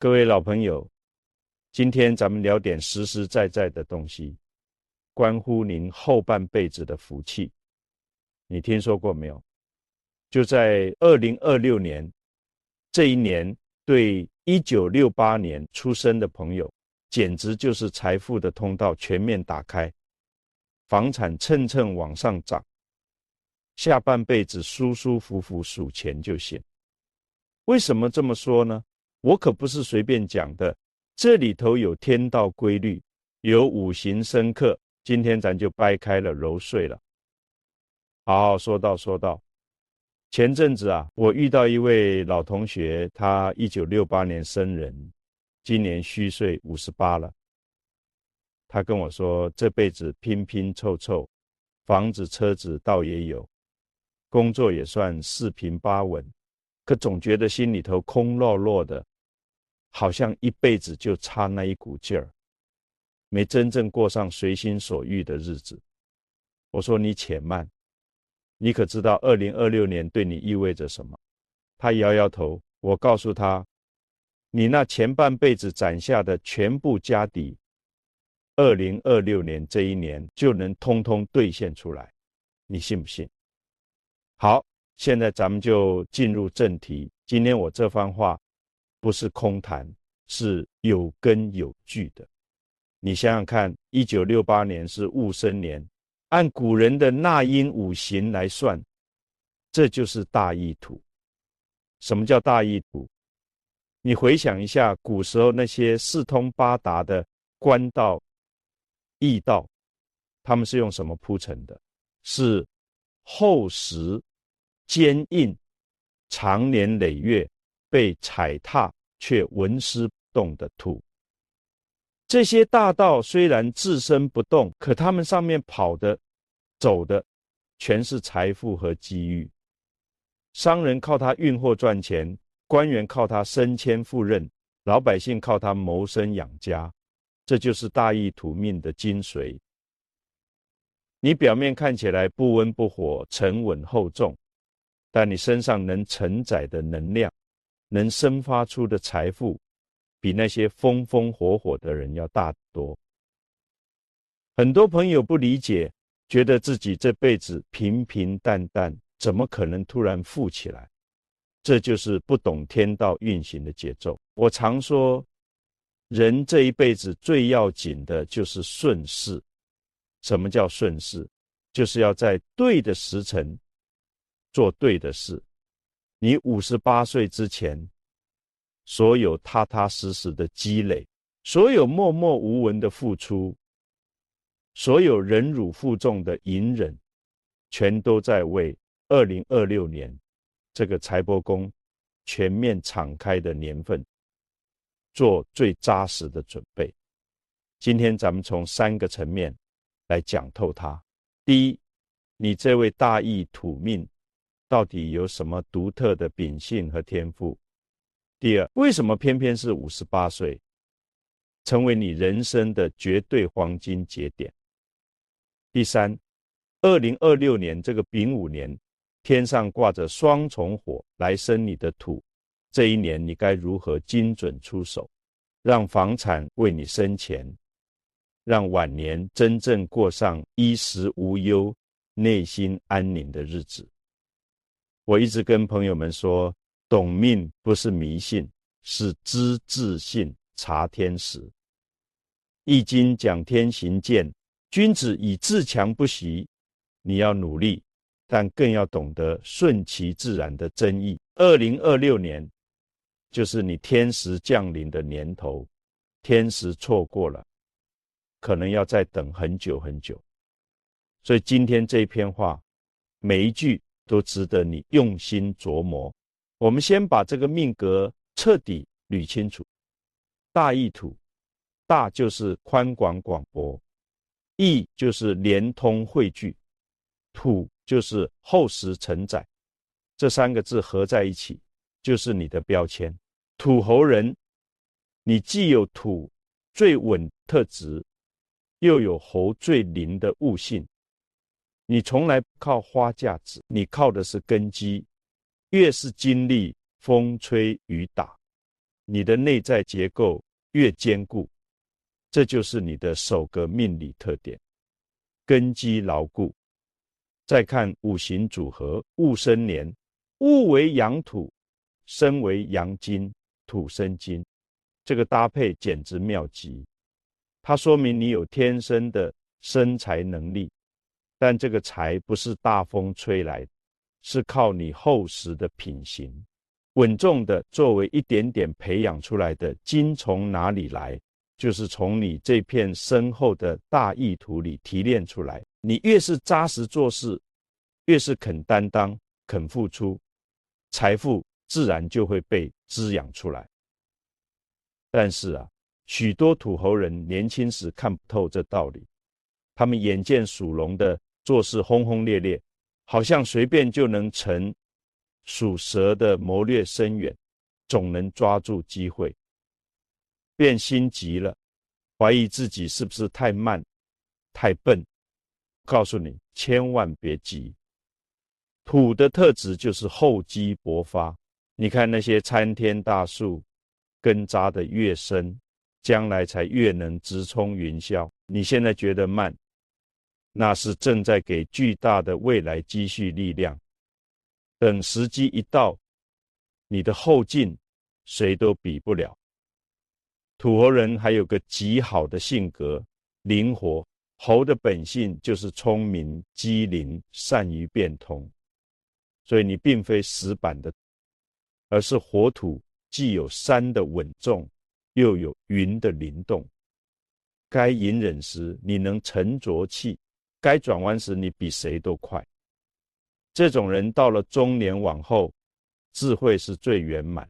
各位老朋友，今天咱们聊点实实在在的东西，关乎您后半辈子的福气。你听说过没有？就在2026年这一年，对1968年出生的朋友，简直就是财富的通道全面打开，房产蹭蹭往上涨，下半辈子舒舒服服数钱就行。为什么这么说呢？我可不是随便讲的，这里头有天道规律，有五行生克，今天咱就掰开了揉碎了。好好说到，前阵子啊，我遇到一位老同学，他1968年生人，今年虚岁58了。他跟我说，这辈子拼拼凑凑，房子车子倒也有，工作也算四平八稳，可总觉得心里头空落落的，好像一辈子就差那一股劲儿，没真正过上随心所欲的日子。我说你且慢，你可知道2026年对你意味着什么？他摇摇头，我告诉他，你那前半辈子攒下的全部家底，2026年这一年就能通通兑现出来，你信不信？好，现在咱们就进入正题。今天我这番话不是空谈，是有根有据的。你想想看，1968年是戊申年，按古人的纳音五行来算，这就是大意土。什么叫大意土？你回想一下古时候那些四通八达的官道、驿道，他们是用什么铺成的？是厚实、坚硬、长年累月被踩踏却纹丝不动的土。这些大道虽然自身不动，可他们上面跑的、走的全是财富和机遇。商人靠它运货赚钱，官员靠它升迁赴任，老百姓靠它谋生养家。这就是大义土命的精髓。你表面看起来不温不火、沉稳厚重，但你身上能承载的能量，能生发出的财富，比那些风风火火的人要大得多。很多朋友不理解，觉得自己这辈子平平淡淡，怎么可能突然富起来？这就是不懂天道运行的节奏。我常说，人这一辈子最要紧的就是顺势。什么叫顺势？就是要在对的时辰做对的事。你58岁之前，所有踏踏实实的积累，所有默默无闻的付出，所有忍辱负重的隐忍，全都在为2026年这个财帛宫全面敞开的年份做最扎实的准备。今天咱们从3个层面来讲透它。第一，你这位大义土命到底有什么独特的秉性和天赋？第二，为什么偏偏是58岁，成为你人生的绝对黄金节点？第三，2026年这个丙午年，天上挂着双重火来生你的土，这一年你该如何精准出手，让房产为你生钱，让晚年真正过上衣食无忧、内心安宁的日子？我一直跟朋友们说，懂命不是迷信，是知自信，察天时。易经讲天行健，君子以自强不息。你要努力，但更要懂得顺其自然的真意。2026年就是你天时降临的年头，天时错过了，可能要再等很久很久。所以今天这一篇话，每一句都值得你用心琢磨。我们先把这个命格彻底捋清楚。大义土，大就是宽广广博，义就是连通汇聚，土就是厚实承载。这3个字合在一起，就是你的标签。土侯人，你既有土最稳特质，又有侯最灵的悟性。你从来不靠花架子，你靠的是根基。越是经历风吹雨打，你的内在结构越坚固，这就是你的首个命理特点，根基牢固。再看五行组合，戊申年，戊为阳土，申为阳金，土生金，这个搭配简直妙极。它说明你有天生的生财能力，但这个财不是大风吹来的，是靠你厚实的品行，稳重的作为一点点培养出来的。金从哪里来？就是从你这片深厚的大意图里提炼出来。你越是扎实做事，越是肯担当、肯付出，财富自然就会被滋养出来。但是许多土猴人年轻时看不透这道理，他们眼见属龙的做事轰轰烈烈，好像随便就能成；属蛇的谋略深远，总能抓住机会，便心急了，怀疑自己是不是太慢、太笨。告诉你，千万别急。土的特质就是厚积薄发，你看那些参天大树，根扎得越深，将来才越能直冲云霄。你现在觉得慢，那是正在给巨大的未来积蓄力量。等时机一到，你的后劲谁都比不了。土猴人还有个极好的性格，灵活。猴的本性就是聪明、机灵、善于变通，所以你并非死板的，而是火土既有山的稳重，又有云的灵动。该隐忍时你能沉着气，该转弯时你比谁都快。这种人到了中年往后，智慧是最圆满。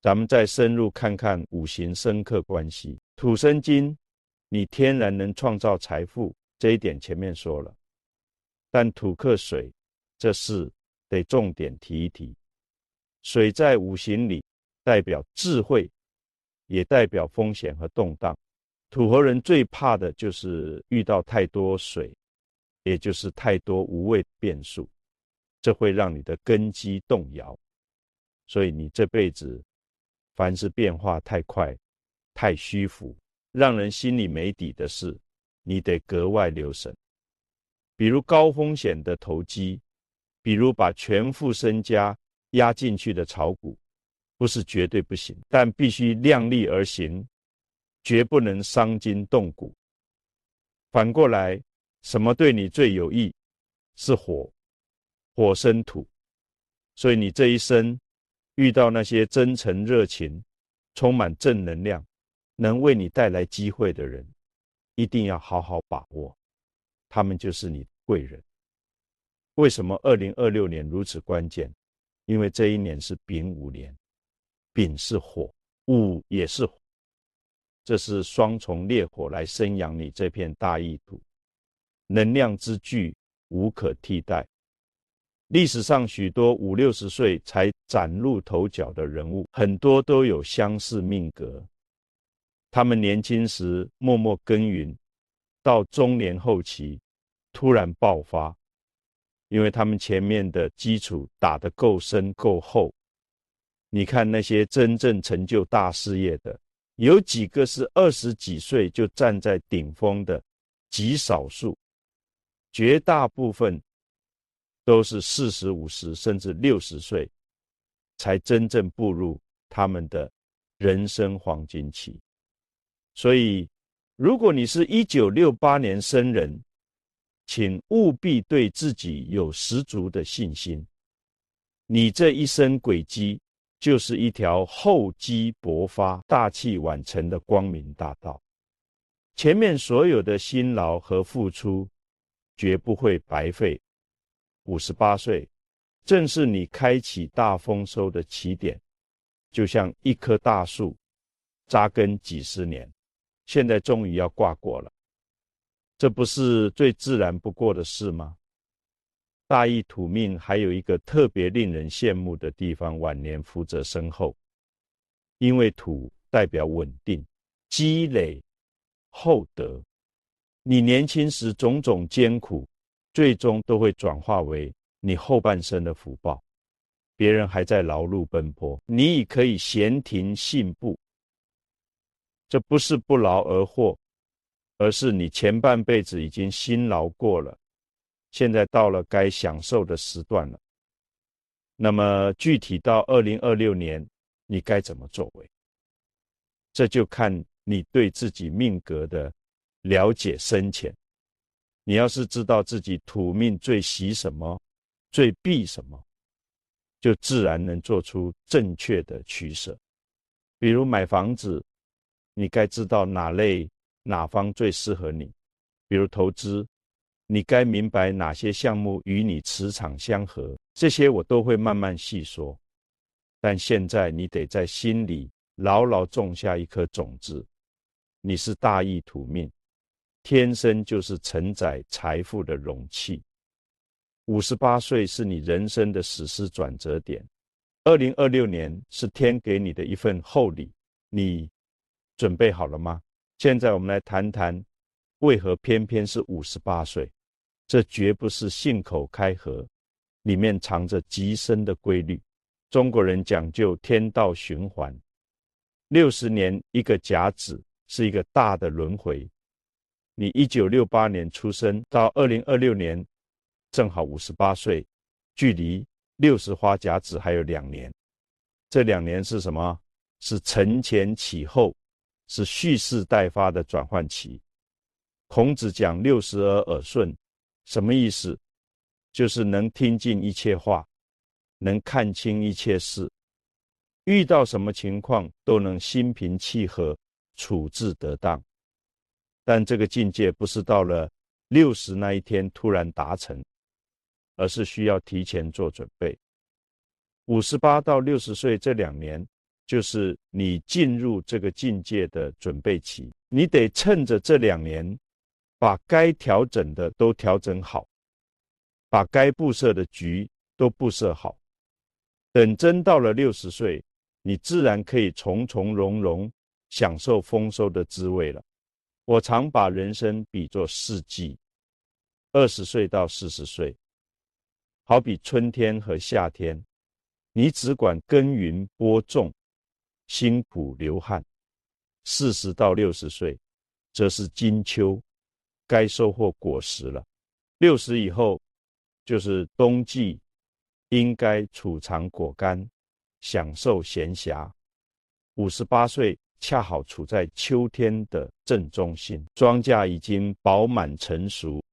咱们再深入看看五行生克关系。土生金，你天然能创造财富，这一点前面说了。但土克水，这事得重点提一提。水在五行里代表智慧，也代表风险和动荡。土猴人最怕的就是遇到太多水，也就是太多无谓变数，这会让你的根基动摇。所以你这辈子凡是变化太快、太虚浮，让人心里没底的事，你得格外留神。比如高风险的投机，比如把全副身家压进去的炒股，不是绝对不行，但必须量力而行，绝不能伤筋动骨。反过来，什么对你最有益？是火，火生土。所以你这一生遇到那些真诚热情、充满正能量，能为你带来机会的人，一定要好好把握，他们就是你的贵人。为什么2026年如此关键？因为这一年是丙午年，丙是火，午也是火，这是双重烈火来生养你这片大意土，能量之巨无可替代。历史上许多50、60岁才崭露头角的人物，很多都有相似命格。他们年轻时默默耕耘，到中年后期突然爆发，因为他们前面的基础打得够深够厚。你看那些真正成就大事业的，有几个是20几岁就站在顶峰的，极少数，绝大部分都是40、50甚至60岁才真正步入他们的人生黄金期。所以如果你是1968年生人，请务必对自己有十足的信心，你这一生轨迹就是一条厚积薄发、大器晚成的光明大道。前面所有的辛劳和付出绝不会白费。58岁正是你开启大丰收的起点，就像一棵大树扎根几十年，现在终于要挂果了，这不是最自然不过的事吗？大义土命还有一个特别令人羡慕的地方，晚年福泽深厚。因为土代表稳定、积累、厚德，你年轻时种种艰苦，最终都会转化为你后半生的福报。别人还在劳碌奔波，你已可以闲庭信步。这不是不劳而获，而是你前半辈子已经辛劳过了，现在到了该享受的时段了。那么具体到2026年，你该怎么作为？这就看你对自己命格的了解深浅。你要是知道自己土命最喜什么，最避什么，就自然能做出正确的取舍。比如买房子，你该知道哪方最适合你。比如投资，你该明白哪些项目与你磁场相合，这些我都会慢慢细说。但现在你得在心里牢牢种下一颗种子，你是大义土命，天生就是承载财富的容器。58岁是你人生的史诗转折点，2026年是天给你的一份厚礼，你准备好了吗？现在我们来谈谈，为何偏偏是58岁？这绝不是信口开河，里面藏着极深的规律。中国人讲究天道循环，60年一个甲子，是一个大的轮回。你1968年出生到2026年，正好58岁，距离60花甲子还有2年。这2年是什么？是承前启后，是蓄势待发的转换期。孔子讲60而耳顺，什么意思？就是能听进一切话，能看清一切事，遇到什么情况都能心平气和，处置得当。但这个境界不是到了60那一天突然达成，而是需要提前做准备。58到60岁这2年，就是你进入这个境界的准备期。你得趁着这2年，把该调整的都调整好，把该布设的局都布设好。等真到了60岁，你自然可以从从容容享受丰收的滋味了。我常把人生比作4季，20岁到40岁，好比春天和夏天，你只管耕耘播种，辛苦流汗。40到60岁，则是金秋，该收获果实了。60以后，就是冬季，应该储藏果干，享受闲暇。58岁恰好处在秋天的正中心，庄稼已经饱满成熟，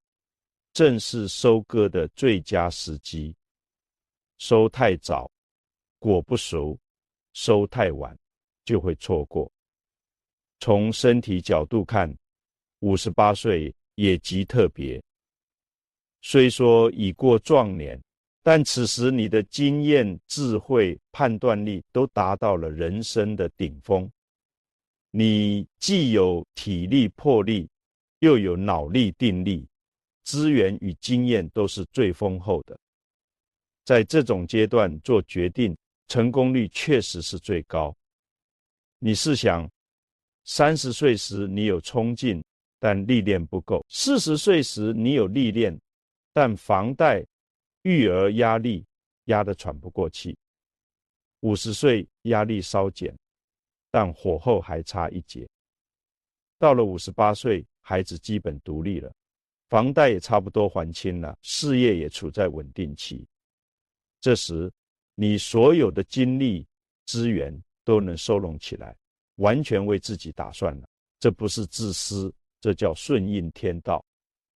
正是收割的最佳时机。收太早，果不熟；收太晚，就会错过。从身体角度看，58岁也极特别。虽说已过壮年，但此时你的经验、智慧、判断力都达到了人生的顶峰。你既有体力魄力，又有脑力定力，资源与经验都是最丰厚的。在这种阶段做决定，成功率确实是最高。你试想，30岁时你有冲劲，但历练不够；40岁时你有历练，但房贷、育儿压力压得喘不过气；50岁压力稍减，但火候还差一截。到了58岁，孩子基本独立了，房贷也差不多还清了，事业也处在稳定期。这时，你所有的精力、资源都能收拢起来，完全为自己打算了。这不是自私，这叫顺应天道。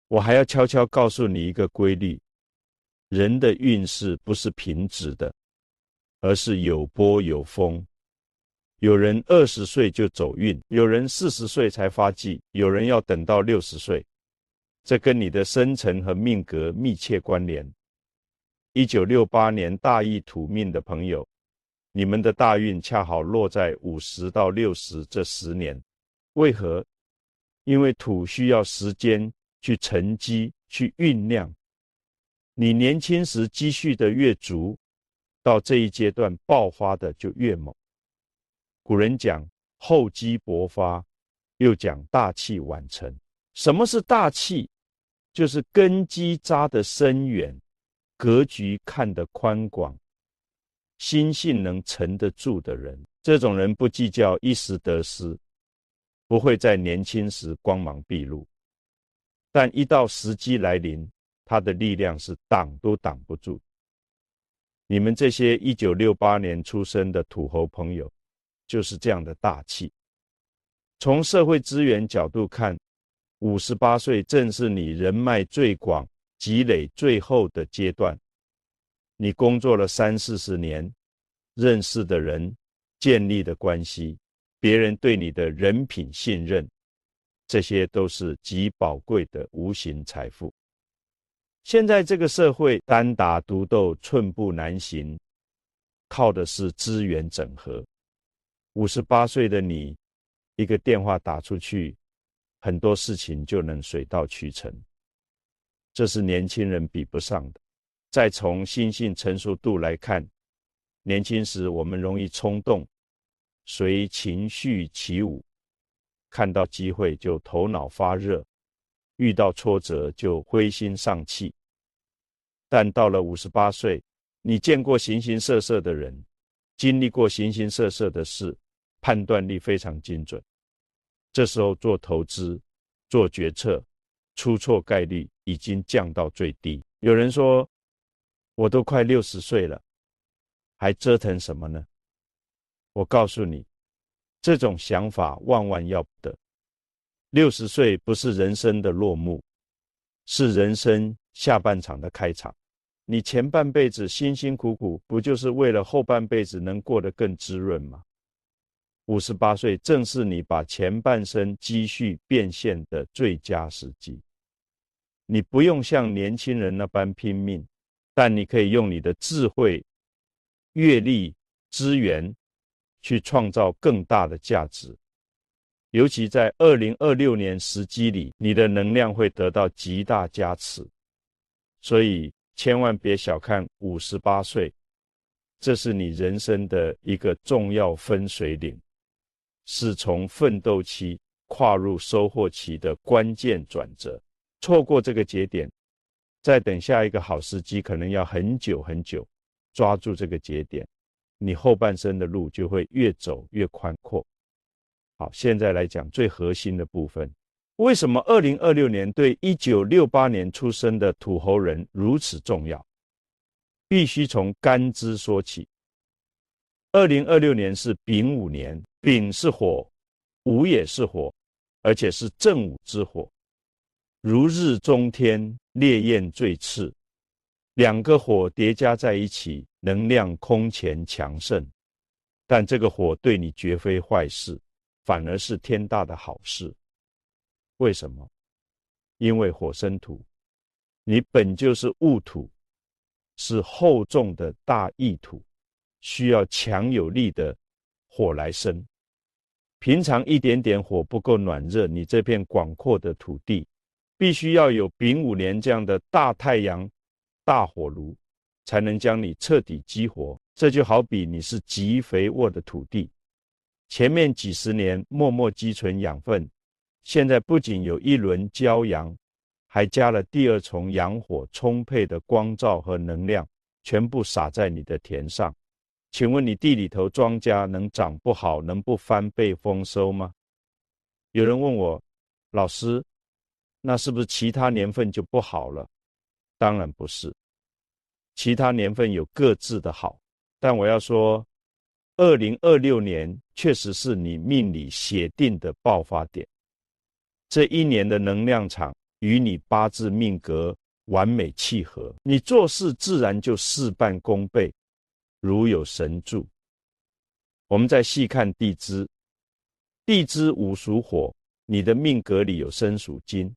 我还要悄悄告诉你一个规律：人的运势不是平直的，而是有波有峰。有人20岁就走运，有人40岁才发迹，有人要等到60岁。这跟你的生辰和命格密切关联。1968年大义土命的朋友，你们的大运恰好落在50到60这10年。为何？因为土需要时间去沉积、去酝酿。你年轻时积蓄的越足，到这一阶段爆发的就越猛。古人讲厚积薄发，又讲大器晚成。什么是大器？就是根基扎得深远，格局看得宽广，心性能沉得住的人。这种人不计较一时得失，不会在年轻时光芒毕露，但一到时机来临，他的力量是挡都挡不住。你们这些1968年出生的土猴朋友，就是这样的大气。从社会资源角度看，58岁正是你人脉最广、积累最厚的阶段。你工作了30-40年，认识的人，建立的关系，别人对你的人品信任，这些都是极宝贵的无形财富。现在这个社会单打独斗，寸步难行，靠的是资源整合。58岁的你，一个电话打出去，很多事情就能水到渠成，这是年轻人比不上的。再从心性成熟度来看，年轻时我们容易冲动，随情绪起舞，看到机会就头脑发热，遇到挫折就灰心丧气。但到了58岁，你见过形形色色的人，经历过形形色色的事，判断力非常精准。这时候做投资、做决策，出错概率已经降到最低。有人说，我都快60岁了，还折腾什么呢？我告诉你，这种想法万万要不得。60岁不是人生的落幕，是人生下半场的开场。你前半辈子辛辛苦苦，不就是为了后半辈子能过得更滋润吗？58岁正是你把前半生积蓄变现的最佳时机。你不用像年轻人那般拼命，但你可以用你的智慧、阅历、资源去创造更大的价值。尤其在2026年时机里，你的能量会得到极大加持。所以千万别小看58岁，这是你人生的一个重要分水岭，是从奋斗期跨入收获期的关键转折。错过这个节点，再等下一个好时机，可能要很久很久。抓住这个节点，你后半生的路就会越走越宽阔。好，现在来讲最核心的部分。为什么2026年对1968年出生的土猴人如此重要？必须从干支说起。2026年是丙午年，丙是火，午也是火，而且是正午之火，如日中天，烈焰最炽，两个火叠加在一起，能量空前强盛。但这个火对你绝非坏事，反而是天大的好事。为什么？因为火生土，你本就是戊土，是厚重的大义土，需要强有力的火来生。平常一点点火不够暖热，你这片广阔的土地必须要有丙午年这样的大太阳、大火炉，才能将你彻底激活。这就好比你是极肥沃的土地，前面几十年默默积存养分，现在不仅有一轮骄阳，还加了第二重阳火，充沛的光照和能量全部洒在你的田上。请问你地里头庄稼能长不好，能不翻倍丰收吗？有人问我，老师，那是不是其他年份就不好了？当然不是，其他年份有各自的好，但我要说2026年确实是你命里写定的爆发点。这一年的能量场与你八字命格完美契合，你做事自然就事半功倍，如有神助。我们再细看地支，地支午属火，你的命格里有申属金，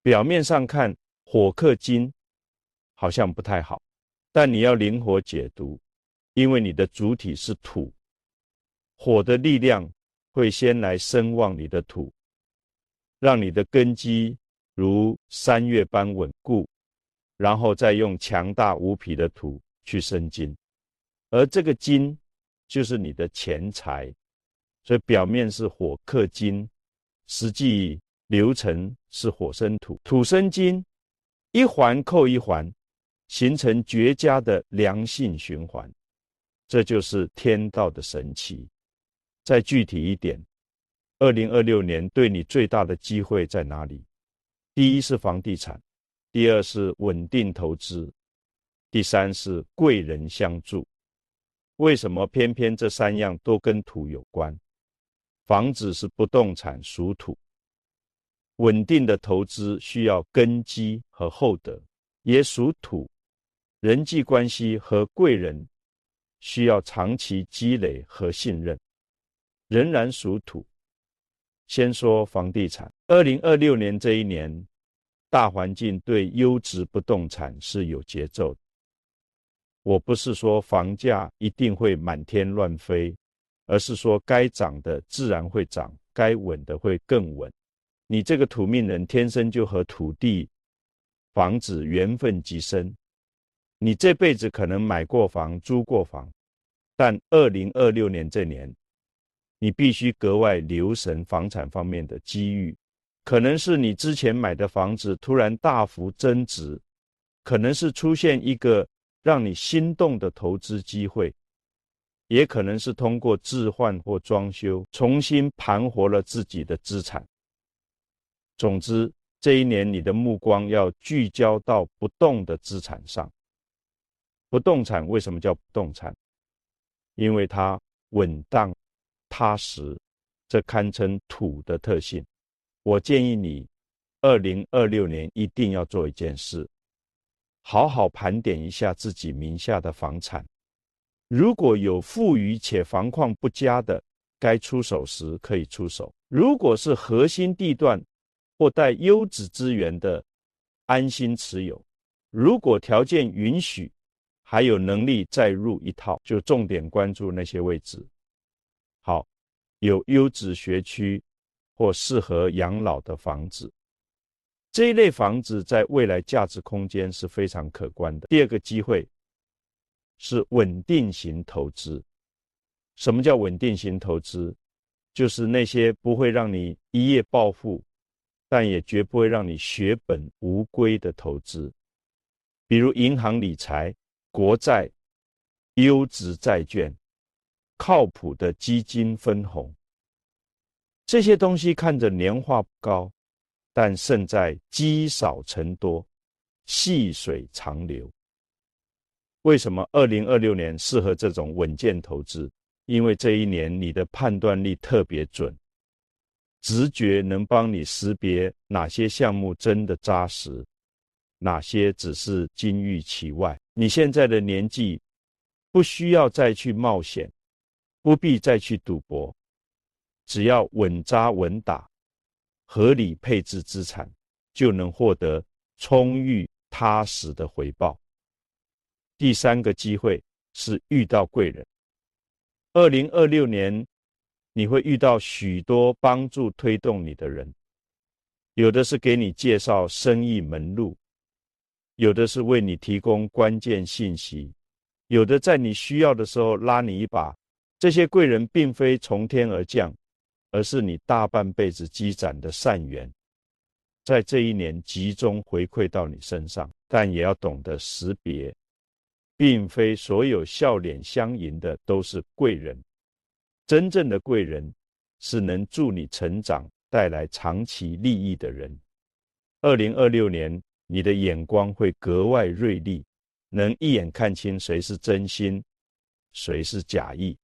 表面上看火克金好像不太好，但你要灵活解读，因为你的主体是土，火的力量会先来生旺你的土，让你的根基如山岳般稳固，然后再用强大无匹的土去生金，而这个金就是你的钱财。所以表面是火克金，实际流程是火生土，土生金，一环扣一环，形成绝佳的良性循环。这就是天道的神奇。再具体一点，2026年对你最大的机会在哪里？第一是房地产，第二是稳定投资，第三是贵人相助。为什么偏偏这三样都跟土有关？房子是不动产，属土，稳定的投资需要根基和厚德，也属土，人际关系和贵人需要长期积累和信任，仍然属土。先说房地产，2026年这一年，大环境对优质不动产是有节奏的。我不是说房价一定会满天乱飞，而是说该涨的自然会涨，该稳的会更稳。你这个土命人天生就和土地、房子缘分极深，你这辈子可能买过房、租过房，但2026年这年，你必须格外留神房产方面的机遇。可能是你之前买的房子突然大幅增值，可能是出现一个让你心动的投资机会，也可能是通过置换或装修重新盘活了自己的资产。总之，这一年你的目光要聚焦到不动的资产上。不动产为什么叫不动产？因为它稳当踏实，这堪称土的特性。我建议你2026年一定要做一件事，好好盘点一下自己名下的房产，如果有富余且房况不佳的，该出手时可以出手。如果是核心地段或带优质资源的，安心持有。如果条件允许，还有能力再入一套，就重点关注那些位置。好，有优质学区或适合养老的房子，这一类房子在未来价值空间是非常可观的。第二个机会是稳定型投资。什么叫稳定型投资？就是那些不会让你一夜暴富，但也绝不会让你血本无归的投资，比如银行理财、国债、优质债券、靠谱的基金分红。这些东西看着年化不高，但胜在积少成多，细水长流。为什么2026年适合这种稳健投资？因为这一年你的判断力特别准，直觉能帮你识别哪些项目真的扎实，哪些只是金玉其外。你现在的年纪不需要再去冒险，不必再去赌博，只要稳扎稳打，合理配置资产，就能获得充裕踏实的回报。第三个机会是遇到贵人。2026年你会遇到许多帮助推动你的人，有的是给你介绍生意门路，有的是为你提供关键信息，有的在你需要的时候拉你一把。这些贵人并非从天而降，而是你大半辈子积攒的善缘，在这一年集中回馈到你身上。但也要懂得识别，并非所有笑脸相迎的都是贵人，真正的贵人是能助你成长、带来长期利益的人。2026年你的眼光会格外锐利，能一眼看清谁是真心，谁是假意。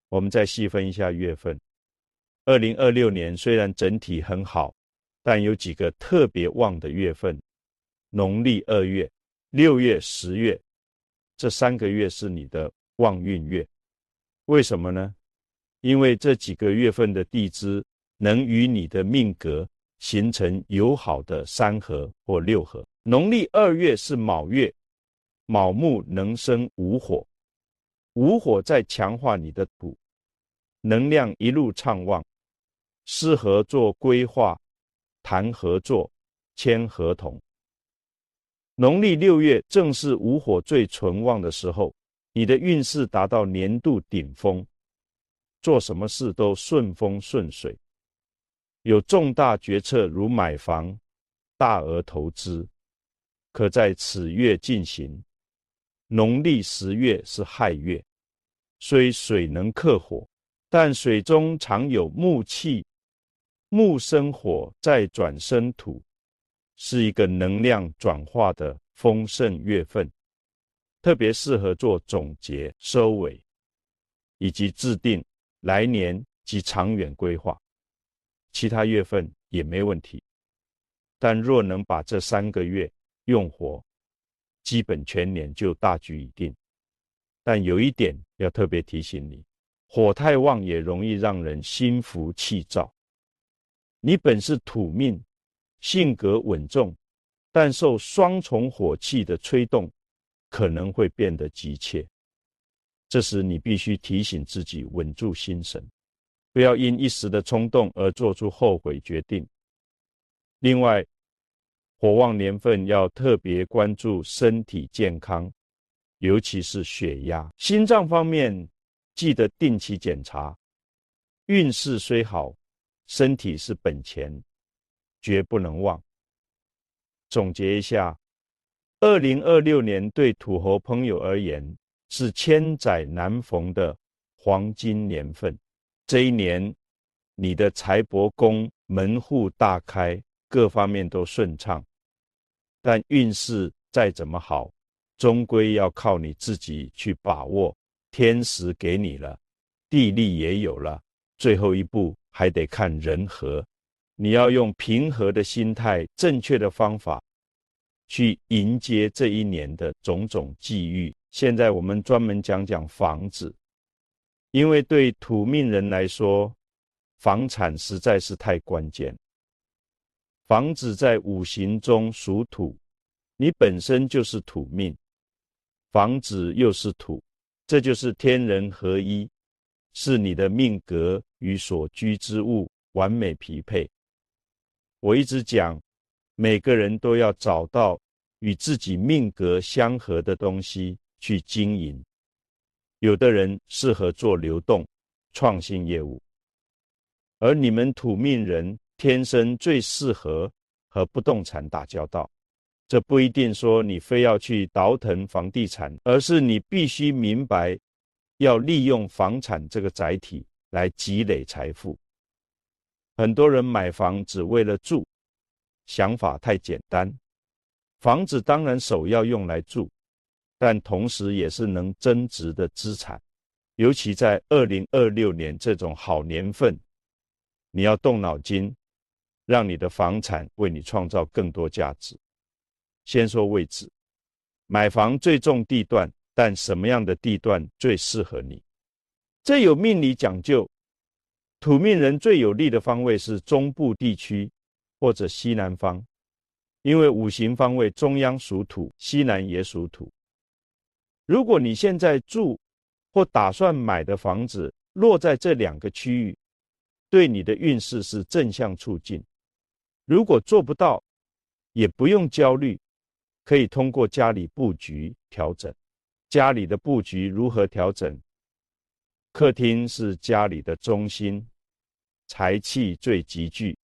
我们再细分一下月份。2026年虽然整体很好，但有几个特别旺的月份，农历2月、6月、10月，这3个月是你的旺运月。为什么呢？因为这几个月份的地支能与你的命格形成友好的3合或6合。农历2月是卯月，卯木能生午火，午火在强化你的土，能量一路畅旺，适合做规划、谈合作、签合同。农历6月正是午火最存旺的时候，你的运势达到年度顶峰，做什么事都顺风顺水，有重大决策如买房、大额投资，可在此月进行。农历10月是亥月，虽水能克火，但水中常有木气，木生火，再转生土，是一个能量转化的丰盛月份，特别适合做总结、收尾，以及制定来年及长远规划。其他月份也没问题，但若能把这3个月用活，基本全年就大局已定。但有一点要特别提醒你，火太旺也容易让人心浮气躁。你本是土命，性格稳重，但受双重火气的吹动，可能会变得急切。这时你必须提醒自己稳住心神，不要因一时的冲动而做出后悔决定。另外，火旺年份要特别关注身体健康，尤其是血压、心脏方面，记得定期检查。运势虽好，身体是本钱，绝不能忘。总结一下，2026年对土猴朋友而言是千载难逢的黄金年份。这一年，你的财帛宫门户大开，各方面都顺畅。但运势再怎么好，终归要靠你自己去把握。天时给你了，地利也有了，最后一步还得看人和。你要用平和的心态、正确的方法去迎接这一年的种种际遇。现在我们专门讲讲房子，因为对土命人来说，房产实在是太关键。房子在五行中属土，你本身就是土命，房子又是土，这就是天人合一，是你的命格与所居之物完美匹配。我一直讲，每个人都要找到与自己命格相合的东西去经营。有的人适合做流动、创新业务，而你们土命人天生最适合和不动产打交道。这不一定说你非要去倒腾房地产，而是你必须明白要利用房产这个载体来积累财富。很多人买房只为了住，想法太简单。房子当然首要用来住，但同时也是能增值的资产。尤其在2026年这种好年份，你要动脑筋，让你的房产为你创造更多价值。先说位置，买房最重地段，但什么样的地段最适合你？这有命理讲究。土命人最有利的方位是中部地区或者西南方，因为五行方位中央属土，西南也属土。如果你现在住或打算买的房子落在这2个区域，对你的运势是正向促进。如果做不到，也不用焦虑，可以通过家里布局调整。家里的布局如何调整？客厅是家里的中心，财气最集聚。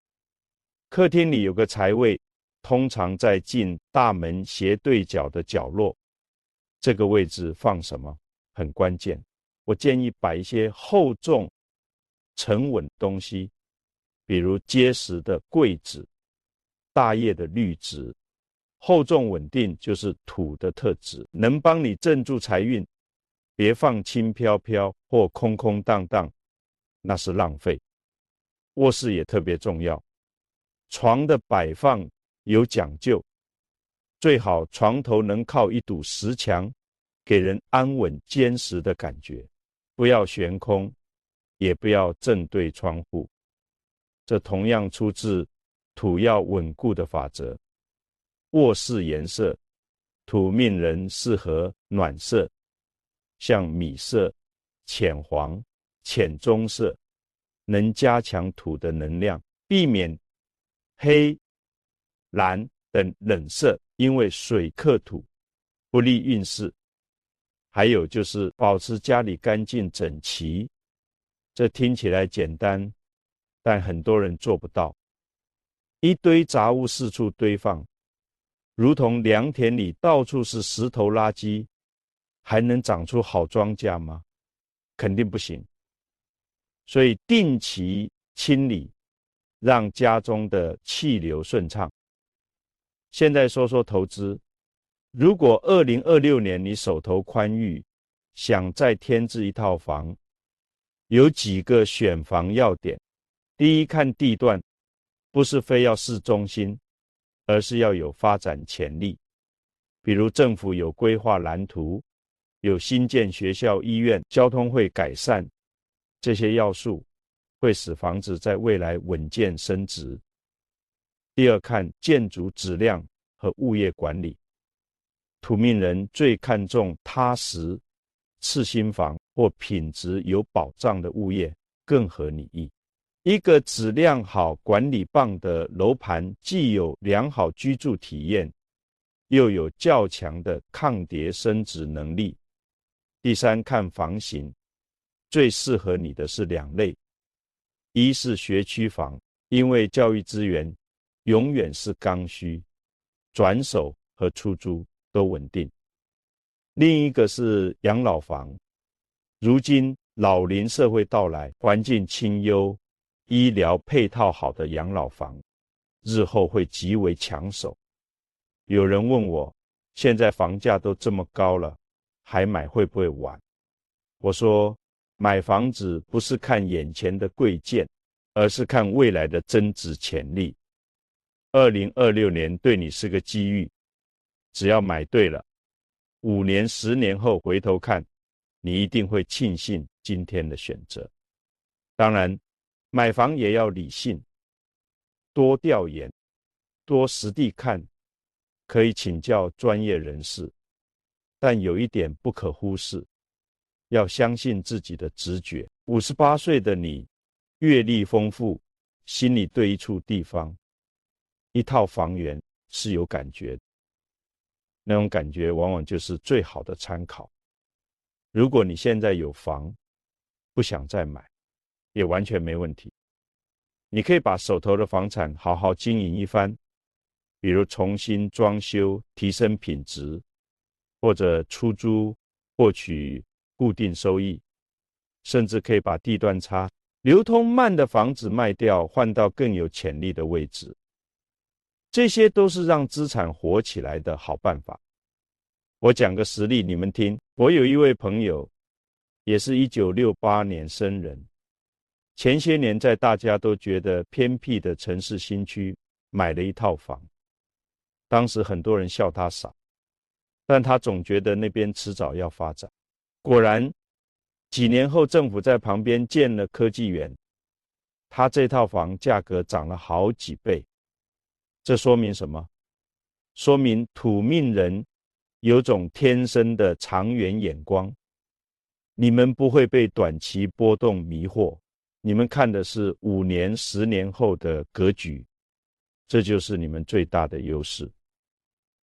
客厅里有个财位，通常在进大门斜对角的角落。这个位置放什么很关键。我建议摆一些厚重沉稳东西，比如结实的桂子、大叶的绿植。厚重稳定就是土的特质，能帮你镇住财运。别放轻飘飘或空空荡荡，那是浪费。卧室也特别重要，床的摆放有讲究，最好床头能靠一堵石墙，给人安稳坚实的感觉。不要悬空，也不要正对窗户。这同样出自土要稳固的法则。卧室颜色，土命人适合暖色，像米色、浅黄、浅棕色，能加强土的能量，避免黑、蓝等冷色，因为水克土，不利运势。还有就是保持家里干净整齐，这听起来简单，但很多人做不到。一堆杂物四处堆放，如同良田里到处是石头垃圾，还能长出好庄稼吗？肯定不行。所以定期清理，让家中的气流顺畅。现在说说投资，如果2026年你手头宽裕，想再添置一套房，有几个选房要点。第一，看地段，不是非要市中心，而是要有发展潜力。比如政府有规划蓝图，有新建学校、医院，交通会改善，这些要素会使房子在未来稳健升值。第二，看建筑质量和物业管理。土命人最看重踏实、次新房或品质有保障的物业，更合你意。一个质量好、管理棒的楼盘，既有良好居住体验，又有较强的抗跌升值能力。第三，看房型，最适合你的是两类：一是学区房，因为教育资源永远是刚需，转手和出租都稳定；另一个是养老房，如今老龄社会到来，环境清幽，医疗配套好的养老房，日后会极为抢手。有人问我，现在房价都这么高了，还买会不会晚？我说，买房子不是看眼前的贵贱，而是看未来的增值潜力。2026年对你是个机遇，只要买对了，5年、10年后回头看，你一定会庆幸今天的选择。当然，买房也要理性，多调研，多实地看，可以请教专业人士。但有一点不可忽视，要相信自己的直觉。58岁的你，阅历丰富，心里对一处地方，一套房源是有感觉的，那种感觉往往就是最好的参考。如果你现在有房，不想再买，也完全没问题。你可以把手头的房产好好经营一番，比如重新装修，提升品质，或者出租获取固定收益，甚至可以把地段差、流通慢的房子卖掉，换到更有潜力的位置。这些都是让资产活起来的好办法。我讲个实例你们听。我有一位朋友，也是1968年生人，前些年在大家都觉得偏僻的城市新区买了一套房，当时很多人笑他傻，但他总觉得那边迟早要发展。果然，几年后政府在旁边建了科技园，他这套房价格涨了好几倍。这说明什么？说明土命人有种天生的长远眼光，你们不会被短期波动迷惑，你们看的是5年、10年后的格局，这就是你们最大的优势。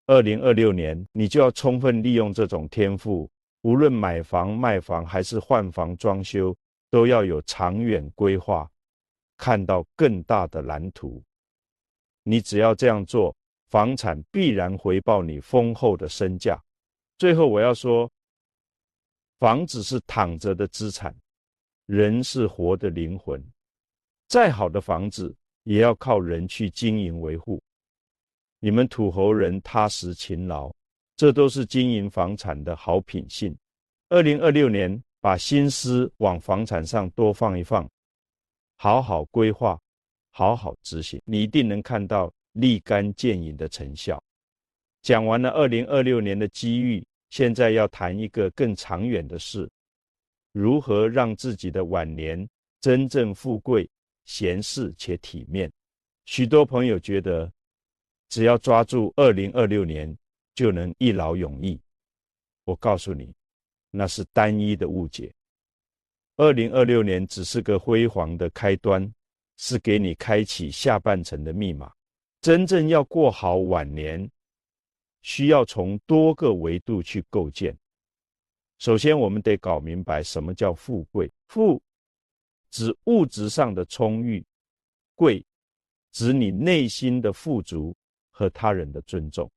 2026年，你就要充分利用这种天赋，无论买房、卖房还是换房装修，都要有长远规划，看到更大的蓝图。你只要这样做，房产必然回报你丰厚的身价。最后我要说，房子是躺着的资产，人是活的灵魂。再好的房子，也要靠人去经营维护。你们土侯人踏实勤劳，这都是经营房产的好品性。2026年，把心思往房产上多放一放，好好规划，好好执行，你一定能看到立竿见影的成效。讲完了2026年的机遇，现在要谈一个更长远的事，如何让自己的晚年真正富贵、闲适且体面。许多朋友觉得，只要抓住2026年，就能一劳永逸。我告诉你，那是单一的误解。2026年只是个辉煌的开端，是给你开启下半程的密码。真正要过好晚年，需要从多个维度去构建。首先，我们得搞明白什么叫富贵。富指物质上的充裕，贵指你内心的富足和他人的尊重。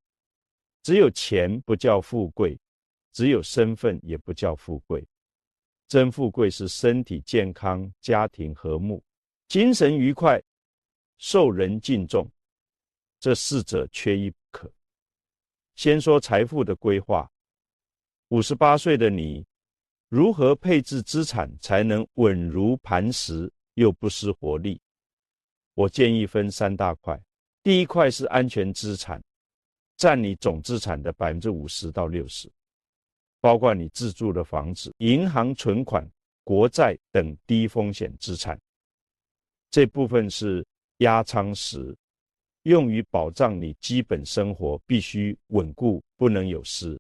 只有钱不叫富贵，只有身份也不叫富贵。真富贵是身体健康、家庭和睦、精神愉快、受人敬重，这四者缺一不可。先说财富的规划，58岁的你如何配置资产才能稳如磐石又不失活力？我建议分3大块。第一块是安全资产，占你总资产的 50% 到 60%， 包括你自住的房子、银行存款、国债等低风险资产。这部分是压舱石，用于保障你基本生活必须稳固，不能有失。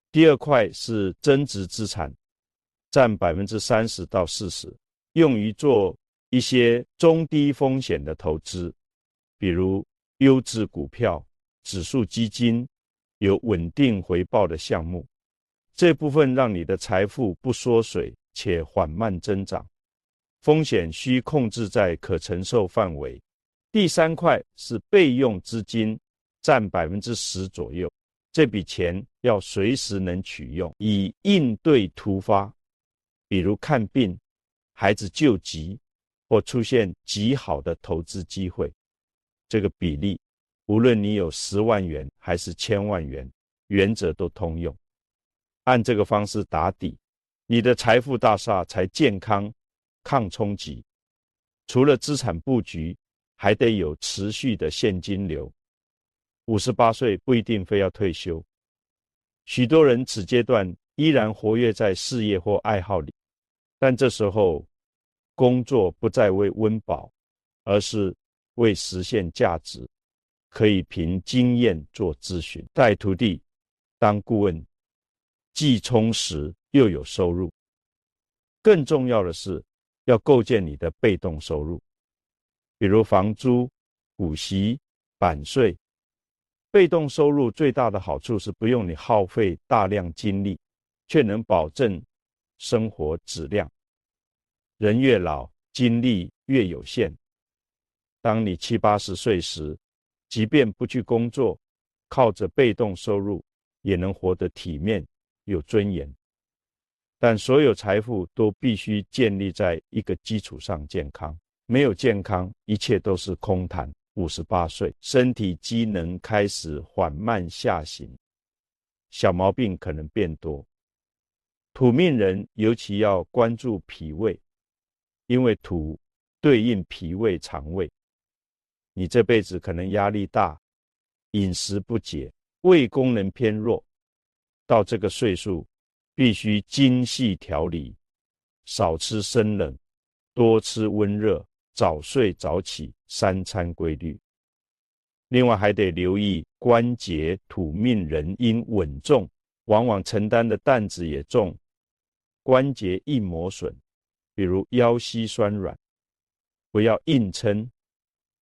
第二块是增值资产，占 30% 到 40%， 用于做一些中低风险的投资，比如优质股票、指数基金，有稳定回报的项目。这部分让你的财富不缩水且缓慢增长，风险需控制在可承受范围。第三块是备用资金，占 10% 左右，这笔钱要随时能取用，以应对突发，比如看病、孩子救急或出现极好的投资机会。这个比例无论你有10万元还是1000万元，原则都通用。按这个方式打底，你的财富大厦才健康抗冲击。除了资产布局，还得有持续的现金流。58岁不一定非要退休，许多人此阶段依然活跃在事业或爱好里，但这时候工作不再为温饱，而是为实现价值，可以凭经验做咨询，带徒弟当顾问，既充实又有收入。更重要的是要构建你的被动收入，比如房租、股息、版税。被动收入最大的好处是不用你耗费大量精力，却能保证生活质量。人越老，精力越有限。当你70、80岁时，即便不去工作，靠着被动收入也能活得体面有尊严。但所有财富都必须建立在一个基础上，健康。没有健康，一切都是空谈。58岁，身体机能开始缓慢下行，小毛病可能变多。土命人尤其要关注脾胃，因为土对应脾胃肠胃。你这辈子可能压力大，饮食不节，胃功能偏弱，到这个岁数必须精细调理，少吃生冷，多吃温热，早睡早起，3餐规律。另外还得留意关节，土命人因稳重，往往承担的担子也重，关节易磨损，比如腰膝酸软，不要硬撑，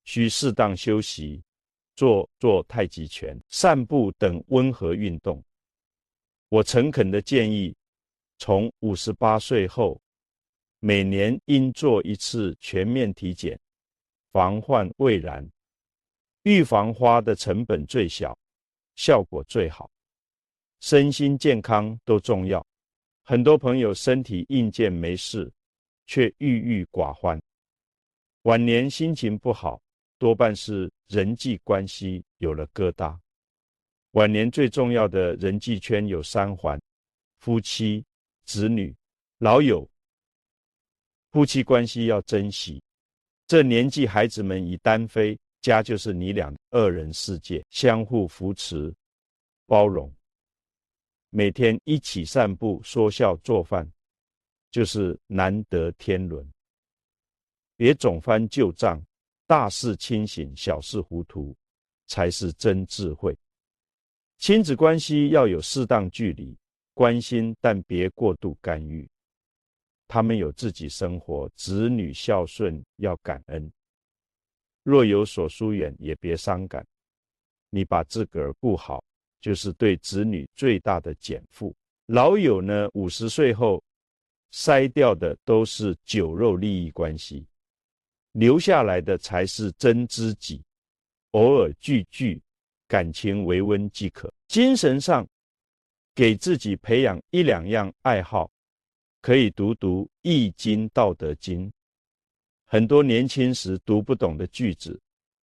需适当休息，做太极拳、散步等温和运动。我诚恳的建议，从58岁后，每年应做一次全面体检，防患未然。预防花的成本最小，效果最好。身心健康都重要。很多朋友身体硬健没事，却郁郁寡欢。晚年心情不好，多半是人际关系有了疙瘩。晚年最重要的人际圈有3环：夫妻、子女、老友。夫妻关系要珍惜，这年纪孩子们已单飞，家就是你俩2人世界，相互扶持包容。每天一起散步说笑做饭，就是难得天伦。别总翻旧账，大事清醒，小事糊涂，才是真智慧。亲子关系要有适当距离，关心但别过度干预。他们有自己生活，子女孝顺要感恩。若有所疏远，也别伤感。你把自个儿顾好，就是对子女最大的减负。老友呢，50岁后筛掉的都是酒肉利益关系，留下来的才是真知己，偶尔聚聚，感情维温即可。精神上给自己培养1、2样爱好，可以读读易经、道德经，很多年轻时读不懂的句子，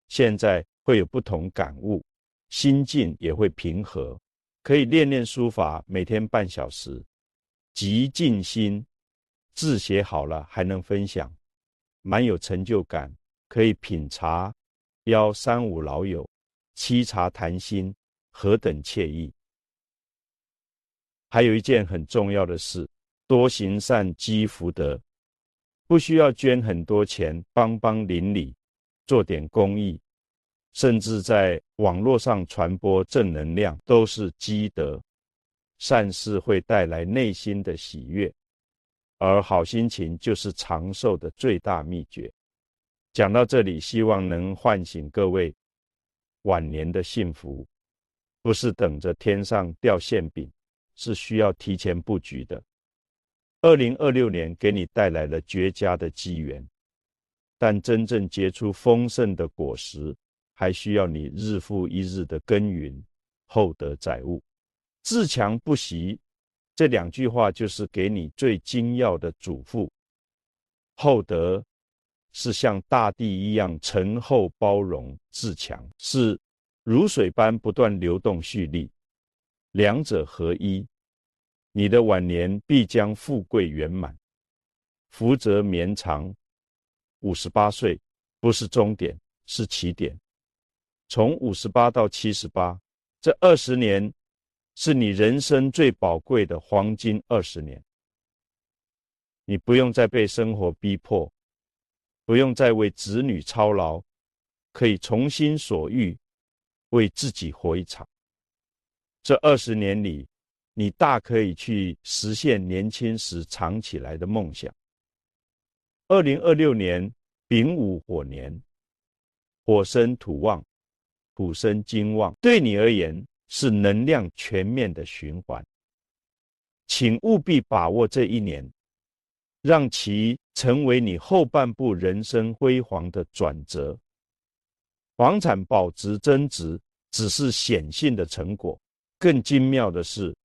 现在会有不同感悟，心境也会平和。可以练练书法，每天半小时，极静心，字写好了还能分享，蛮有成就感。可以品茶，邀3、5老友，沏茶谈心，何等惬意。还有一件很重要的事，多行善积福德，不需要捐很多钱，帮帮邻里，做点公益，甚至在网络上传播正能量，都是积德。善事会带来内心的喜悦，而好心情就是长寿的最大秘诀。讲到这里，希望能唤醒各位晚年的幸福，不是等着天上掉馅饼，是需要提前布局的。2026年给你带来了绝佳的机缘，但真正结出丰盛的果实，还需要你日复一日的耕耘，厚德载物。自强不息，这2句话就是给你最精要的嘱咐。厚德是像大地一样沉厚包容，自强是如水般不断流动蓄力，两者合一，你的晚年必将富贵圆满，福泽绵长。58岁不是终点，是起点。从58到78，这20年是你人生最宝贵的黄金20年。你不用再被生活逼迫，不用再为子女操劳，可以从心所欲，为自己活一场。这20年里，你大可以去实现年轻时藏起来的梦想。2026年丙午火年，火生土旺，土生金旺，对你而言是能量全面的循环。请务必把握这1年，让其成为你后半部人生辉煌的转折。房产保值增值只是显性的成果，更精妙的是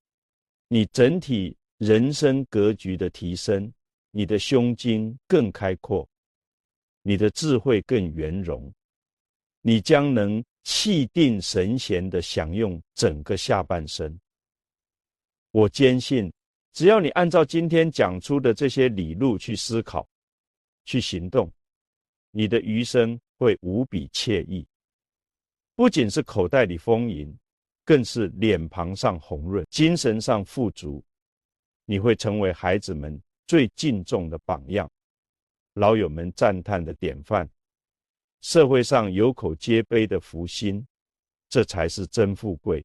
你整体人生格局的提升，你的胸襟更开阔，你的智慧更圆融，你将能气定神闲地享用整个下半生。我坚信，只要你按照今天讲出的这些理路去思考，去行动，你的余生会无比惬意，不仅是口袋里丰盈，更是脸庞上红润，精神上富足。你会成为孩子们最敬重的榜样，老友们赞叹的典范，社会上有口皆碑的福星。这才是真富贵，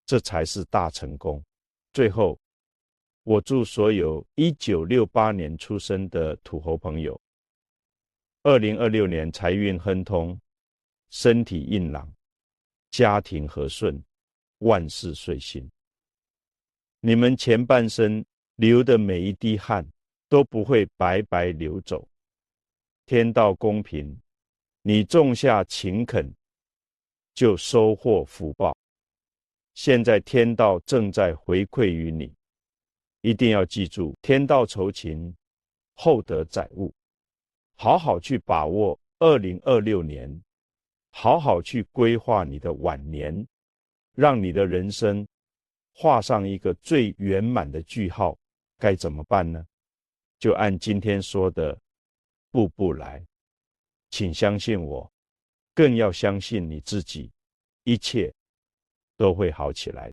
这才是大成功。最后，我祝所有1968年出生的土猴朋友，2026年财运亨通，身体硬朗，家庭和顺，万事顺心。你们前半生流的每一滴汗都不会白白流走。天道公平，你种下勤恳，就收获福报。现在天道正在回馈于你，一定要记住，天道酬勤，厚德载物，好好去把握2026年，好好去规划你的晚年，让你的人生画上一个最圆满的句号。该怎么办呢？就按今天说的，步步来。请相信我，更要相信你自己，一切都会好起来的。